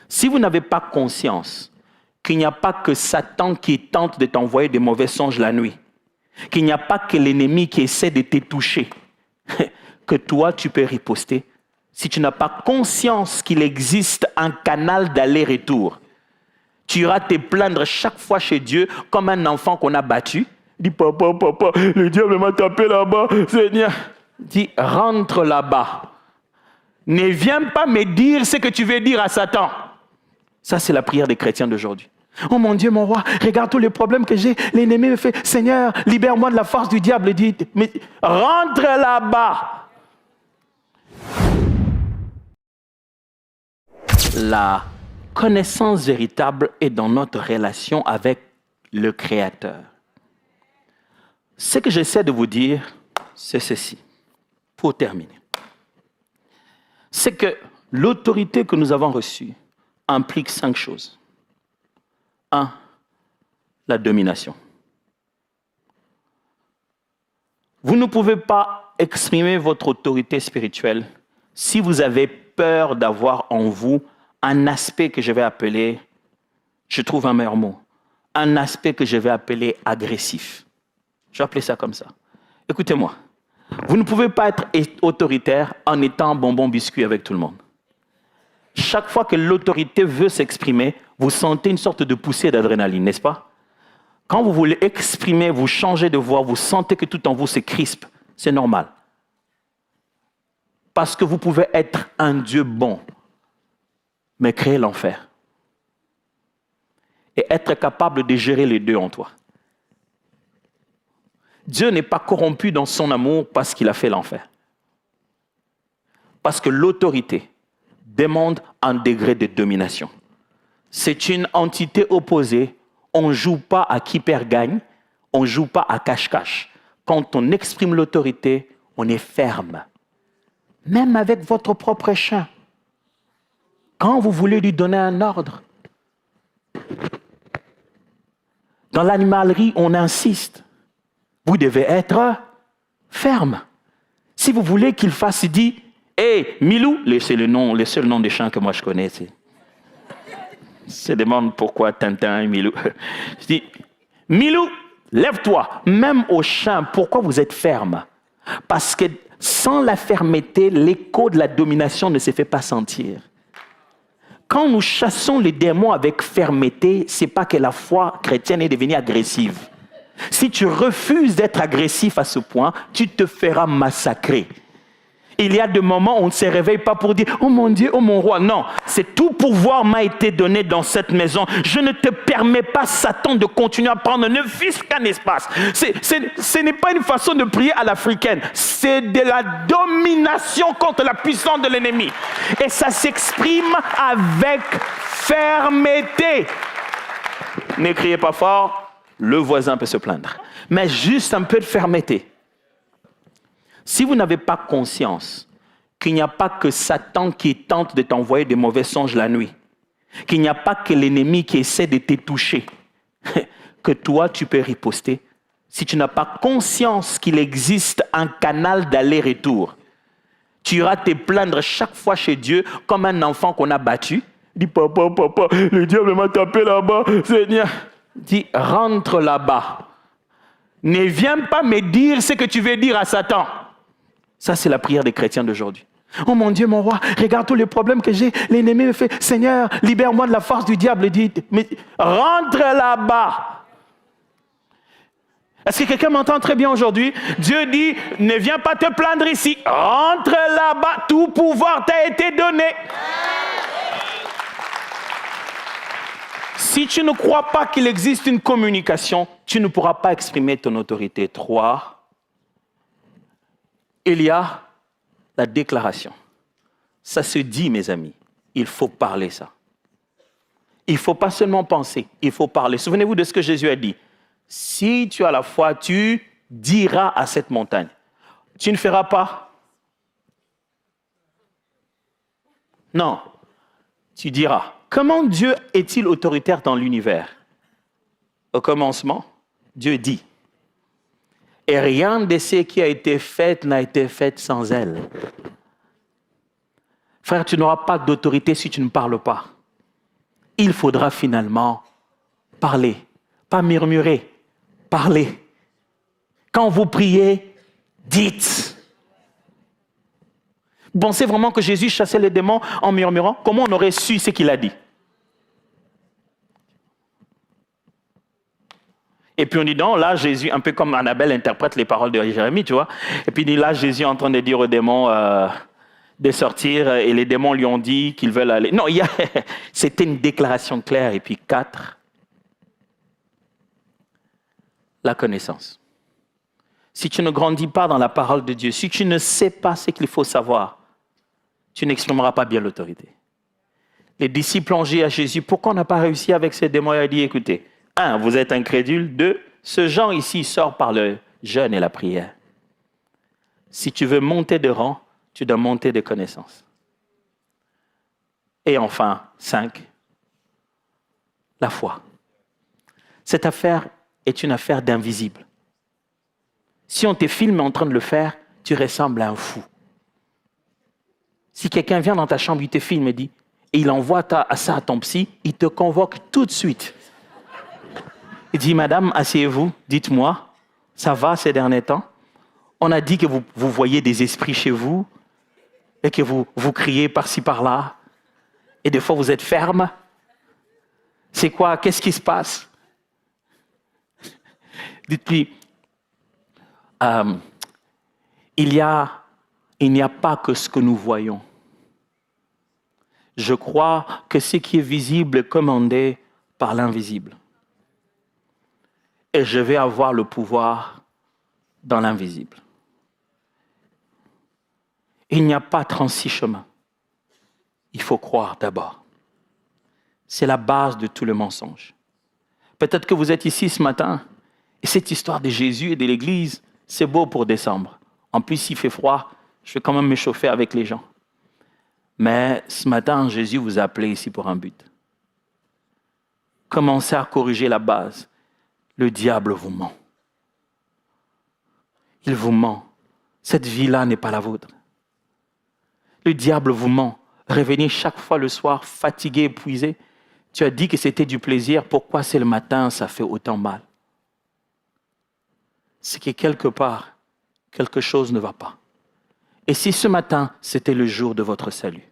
Si vous n'avez pas conscience qu'il n'y a pas que Satan qui tente de t'envoyer des mauvais songes la nuit, qu'il n'y a pas que l'ennemi qui essaie de te toucher, que toi, tu peux riposter. Si tu n'as pas conscience qu'il existe un canal d'aller-retour, tu iras te plaindre chaque fois chez Dieu comme un enfant qu'on a battu. Dis, papa, le diable m'a tapé là-bas, Seigneur. Dis, rentre là-bas. Ne viens pas me dire ce que tu veux dire à Satan. Ça, c'est la prière des chrétiens d'aujourd'hui. Oh mon Dieu, mon roi, regarde tous les problèmes que j'ai. L'ennemi me fait, Seigneur, libère-moi de la force du diable. Dit, mais rentre là-bas. La connaissance véritable est dans notre relation avec le Créateur. Ce que j'essaie de vous dire, c'est ceci, pour terminer. C'est que l'autorité que nous avons reçue implique 5 choses. 1. La domination. Vous ne pouvez pas exprimer votre autorité spirituelle si vous avez peur d'avoir en vous un aspect que je vais appeler, je trouve un meilleur mot, un aspect que je vais appeler agressif. Je vais appeler ça comme ça. Écoutez-moi, vous ne pouvez pas être autoritaire en étant bonbon biscuit avec tout le monde. Chaque fois que l'autorité veut s'exprimer, vous sentez une sorte de poussée d'adrénaline, n'est-ce pas? Quand vous voulez exprimer, vous changez de voix, vous sentez que tout en vous se crispe. C'est normal. Parce que vous pouvez être un Dieu bon, mais créer l'enfer. Et être capable de gérer les deux en toi. Dieu n'est pas corrompu dans son amour parce qu'il a fait l'enfer. Parce que l'autorité demande un degré de domination. C'est une entité opposée. On ne joue pas à qui perd gagne. On ne joue pas à cache-cache. Quand on exprime l'autorité, on est ferme. Même avec votre propre chien. Quand vous voulez lui donner un ordre, dans l'animalerie, on insiste. Vous devez être ferme. Si vous voulez qu'il fasse, il dit, « Hé, Milou », c'est le seul nom des chiens que moi je connais. Se demande pourquoi Tintin et Milou. Je dis, « Milou, lève-toi ». Même au chien, pourquoi vous êtes ferme? Parce que sans la fermeté, l'écho de la domination ne se fait pas sentir. Quand nous chassons les démons avec fermeté, ce n'est pas que la foi chrétienne est devenue agressive. Si tu refuses d'être agressif à ce point, tu te feras massacrer. Il y a des moments où on ne se réveille pas pour dire « Oh mon Dieu, oh mon roi ». Non, c'est tout pouvoir m'a été donné dans cette maison. Je ne te permets pas, Satan, de continuer à prendre ne fût-ce qu'un espace. Ce n'est pas une façon de prier à l'africaine. C'est de la domination contre la puissance de l'ennemi. Et ça s'exprime avec fermeté. Ne criez pas fort, le voisin peut se plaindre. Mais juste un peu de fermeté. Si vous n'avez pas conscience qu'il n'y a pas que Satan qui tente de t'envoyer des mauvais songes la nuit, qu'il n'y a pas que l'ennemi qui essaie de te toucher, que toi, tu peux riposter, si tu n'as pas conscience qu'il existe un canal d'aller-retour, tu iras te plaindre chaque fois chez Dieu comme un enfant qu'on a battu. Dis, papa, le diable m'a tapé là-bas, Seigneur. Dis, rentre là-bas. Ne viens pas me dire ce que tu veux dire à Satan. Ça, c'est la prière des chrétiens d'aujourd'hui. Oh mon Dieu, mon roi, regarde tous les problèmes que j'ai. L'ennemi me fait, Seigneur, libère-moi de la force du diable. Dit, mais rentre là-bas. Est-ce que quelqu'un m'entend très bien aujourd'hui? Dieu dit, ne viens pas te plaindre ici. Rentre là-bas, tout pouvoir t'a été donné. Si tu ne crois pas qu'il existe une communication, tu ne pourras pas exprimer ton autorité. 3. Il y a la déclaration. Ça se dit, mes amis. Il faut parler ça. Il ne faut pas seulement penser, il faut parler. Souvenez-vous de ce que Jésus a dit. Si tu as la foi, tu diras à cette montagne. Tu ne feras pas. Non, tu diras. Comment Dieu est-il autoritaire dans l'univers? Au commencement, Dieu dit. Et rien de ce qui a été fait n'a été fait sans elle. Frère, tu n'auras pas d'autorité si tu ne parles pas. il faudra finalement parler, pas murmurer, parler. Quand vous priez, dites. Vous pensez vraiment que Jésus chassait les démons en murmurant? Comment on aurait su ce qu'il a dit? Et puis on dit non, là Jésus, un peu comme Annabelle interprète les paroles de Jérémie, tu vois. Et puis là Jésus est en train de dire aux démons de sortir et les démons lui ont dit qu'ils veulent aller. Non, c'était une déclaration claire. Et puis 4, la connaissance. Si tu ne grandis pas dans la parole de Dieu, si tu ne sais pas ce qu'il faut savoir, tu n'exprimeras pas bien l'autorité. Les disciples ont dit à Jésus, pourquoi on n'a pas réussi avec ces démons? Il a dit, écoutez, 1, vous êtes incrédules. 2, ce genre ici sort par le jeûne et la prière. Si tu veux monter de rang, tu dois monter de connaissances. Et enfin, 5, la foi. Cette affaire est une affaire d'invisible. Si on te filme en train de le faire, tu ressembles à un fou. Si quelqu'un vient dans ta chambre, il te filme et dit, et il envoie ça à ton psy, il te convoque tout de suite. Il dit, madame, asseyez-vous, dites-moi, ça va ces derniers temps? On a dit que vous voyez des esprits chez vous et que vous criez par-ci, par-là. Et des fois, vous êtes ferme. C'est quoi? Qu'est-ce qui se passe? Dites-lui, il n'y a pas que ce que nous voyons. Je crois que ce qui est visible est commandé par l'invisible. Et je vais avoir le pouvoir dans l'invisible. Il n'y a pas 36 chemins. Il faut croire d'abord. C'est la base de tout le mensonge. Peut-être que vous êtes ici ce matin et cette histoire de Jésus et de l'Église, c'est beau pour décembre. En plus, il fait froid, je vais quand même m'échauffer avec les gens. Mais ce matin, Jésus vous a appelé ici pour un but. Commencez à corriger la base. Le diable vous ment. Il vous ment. Cette vie-là n'est pas la vôtre. Le diable vous ment. Revenez chaque fois le soir, fatigué, épuisé. Tu as dit que c'était du plaisir. Pourquoi c'est le matin, ça fait autant mal? C'est que quelque part, quelque chose ne va pas. Et si ce matin, c'était le jour de votre salut?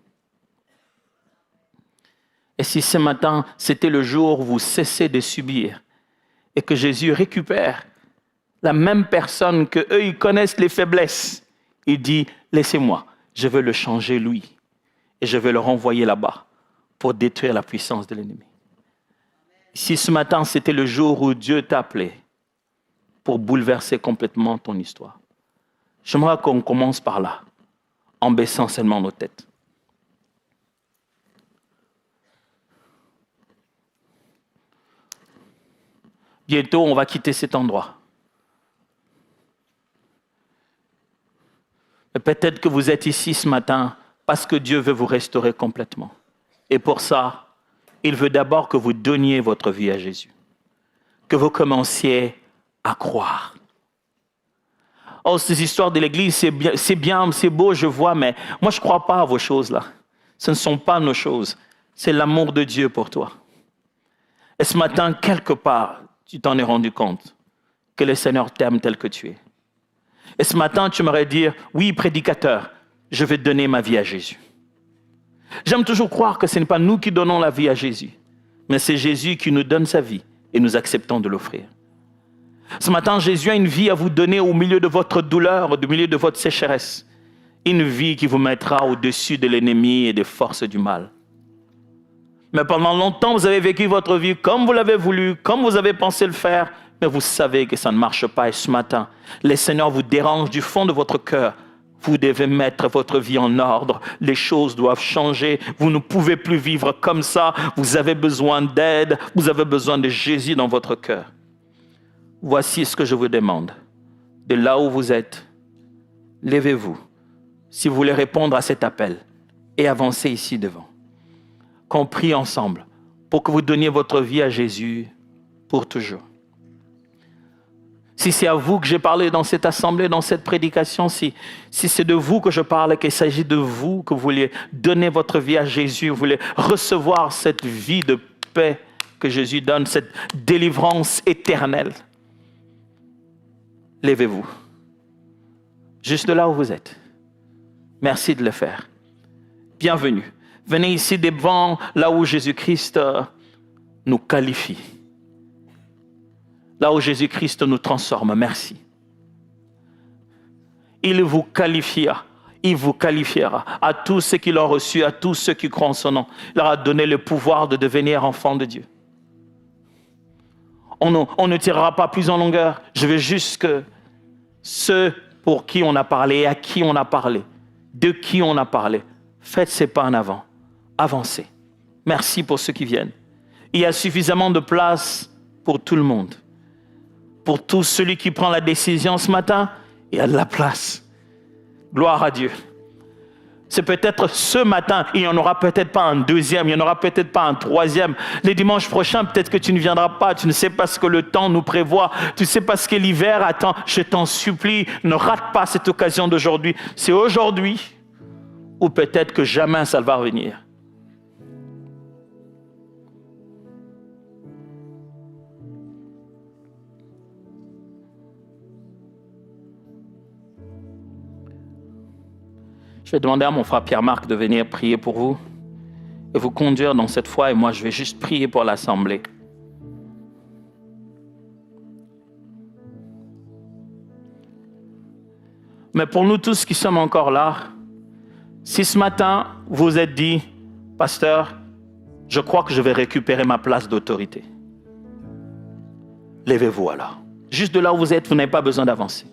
Et si ce matin, c'était le jour où vous cessez de subir et que Jésus récupère la même personne que eux, ils connaissent les faiblesses. Il dit, laissez-moi, je veux le changer lui et je vais le renvoyer là-bas pour détruire la puissance de l'ennemi. Si ce matin, c'était le jour où Dieu t'a appelé pour bouleverser complètement ton histoire, j'aimerais qu'on commence par là, en baissant seulement nos têtes. Bientôt, on va quitter cet endroit. Mais peut-être que vous êtes ici ce matin parce que Dieu veut vous restaurer complètement. Et pour ça, il veut d'abord que vous donniez votre vie à Jésus. Que vous commenciez à croire. Oh, ces histoires de l'Église, c'est bien, c'est beau, je vois, mais moi, je ne crois pas à vos choses-là. Ce ne sont pas nos choses. C'est l'amour de Dieu pour toi. Et ce matin, quelque part, tu t'en es rendu compte que le Seigneur t'aime tel que tu es. Et ce matin, tu m'aurais dit, oui, prédicateur, je vais donner ma vie à Jésus. J'aime toujours croire que ce n'est pas nous qui donnons la vie à Jésus, mais c'est Jésus qui nous donne sa vie et nous acceptons de l'offrir. Ce matin, Jésus a une vie à vous donner au milieu de votre douleur, au milieu de votre sécheresse. Une vie qui vous mettra au-dessus de l'ennemi et des forces du mal. Mais pendant longtemps, vous avez vécu votre vie comme vous l'avez voulu, comme vous avez pensé le faire, mais vous savez que ça ne marche pas. Et ce matin, le Seigneur vous dérange du fond de votre cœur. Vous devez mettre votre vie en ordre. Les choses doivent changer. Vous ne pouvez plus vivre comme ça. Vous avez besoin d'aide. Vous avez besoin de Jésus dans votre cœur. Voici ce que je vous demande. De là où vous êtes, levez-vous. Si vous voulez répondre à cet appel et avancez ici devant. Qu'on prie ensemble pour que vous donniez votre vie à Jésus pour toujours. Si c'est à vous que j'ai parlé dans cette assemblée, dans cette prédication, si c'est de vous que je parle, qu'il s'agit de vous, que vous voulez donner votre vie à Jésus, vous voulez recevoir cette vie de paix que Jésus donne, cette délivrance éternelle. Levez-vous. Juste là où vous êtes. Merci de le faire. Bienvenue. Venez ici devant là où Jésus-Christ nous qualifie. Là où Jésus-Christ nous transforme. Merci. Il vous qualifiera. Il vous qualifiera à tous ceux qui l'ont reçu, à tous ceux qui croient en son nom. Il leur a donné le pouvoir de devenir enfants de Dieu. On ne tirera pas plus en longueur. Je veux juste que ceux pour qui on a parlé, à qui on a parlé, de qui on a parlé, faites ces pas en avant. Avancez. Merci pour ceux qui viennent. Il y a suffisamment de place pour tout le monde. Pour tout celui qui prend la décision ce matin, il y a de la place. Gloire à Dieu. C'est peut-être ce matin, il n'y en aura peut-être pas un deuxième, il n'y en aura peut-être pas un troisième. Les dimanches prochains, peut-être que tu ne viendras pas, tu ne sais pas ce que le temps nous prévoit, tu ne sais pas ce que l'hiver attend. Je t'en supplie, ne rate pas cette occasion d'aujourd'hui. C'est aujourd'hui ou peut-être que jamais ça va revenir. Je vais demander à mon frère Pierre-Marc de venir prier pour vous et vous conduire dans cette foi, et moi je vais juste prier pour l'assemblée. Mais pour nous tous qui sommes encore là, si ce matin vous vous êtes dit, pasteur, je crois que je vais récupérer ma place d'autorité. Levez-vous alors. Juste de là où vous êtes, vous n'avez pas besoin d'avancer.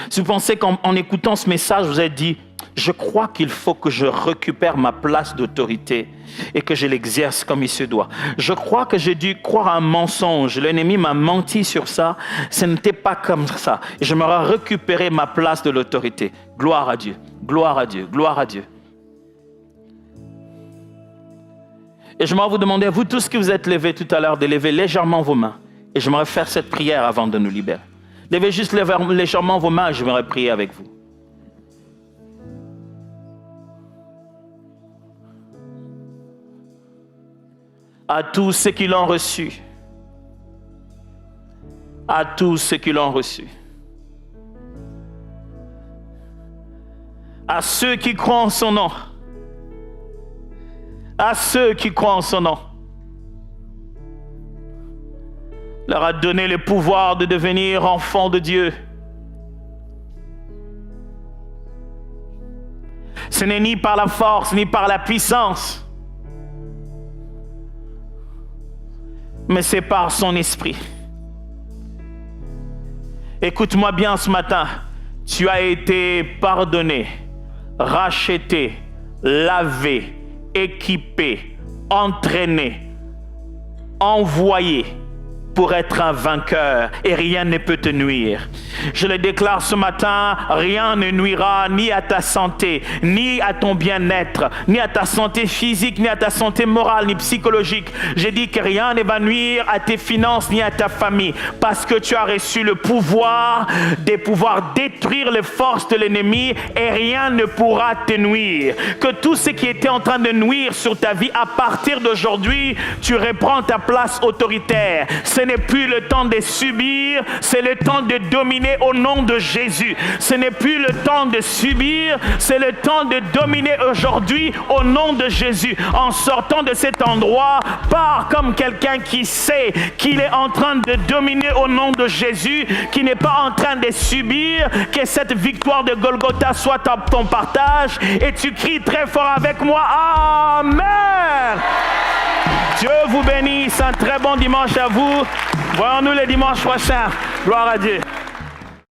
Si vous pensez qu'en écoutant ce message, vous êtes dit, je crois qu'il faut que je récupère ma place d'autorité et que je l'exerce comme il se doit. Je crois que j'ai dû croire à un mensonge. L'ennemi m'a menti sur ça. Ce n'était pas comme ça. Et j'aimerais récupérer ma place de l'autorité. Gloire à Dieu. Gloire à Dieu. Gloire à Dieu. Et j'aimerais vous demander, vous tous qui vous êtes levés tout à l'heure, de lever légèrement vos mains. Et j'aimerais faire cette prière avant de nous libérer. Levez juste légèrement vos mains et j'aimerais prier avec vous. À tous ceux qui l'ont reçu. À tous ceux qui l'ont reçu. À ceux qui croient en son nom. À ceux qui croient en son nom. Leur a donné le pouvoir de devenir enfants de Dieu. Ce n'est ni par la force, ni par la puissance, mais c'est par son esprit. Écoute-moi bien ce matin. Tu as été pardonné, racheté, lavé, équipé, entraîné, envoyé pour être un vainqueur et rien ne peut te nuire. Je le déclare ce matin, rien ne nuira ni à ta santé, ni à ton bien-être, ni à ta santé physique, ni à ta santé morale, ni psychologique. Je dis que rien ne va nuire à tes finances, ni à ta famille, parce que tu as reçu le pouvoir de pouvoir détruire les forces de l'ennemi et rien ne pourra te nuire. Que tout ce qui était en train de nuire sur ta vie, à partir d'aujourd'hui, tu reprends ta place autoritaire. Ce n'est plus le temps de subir, c'est le temps de dominer au nom de Jésus. Ce n'est plus le temps de subir, c'est le temps de dominer aujourd'hui au nom de Jésus. En sortant de cet endroit, pars comme quelqu'un qui sait qu'il est en train de dominer au nom de Jésus, qui n'est pas en train de subir. Que cette victoire de Golgotha soit ton partage et tu cries très fort avec moi, Amen. Dieu vous bénisse, un très bon dimanche à vous. Voyons-nous le dimanche prochain. Gloire à Dieu.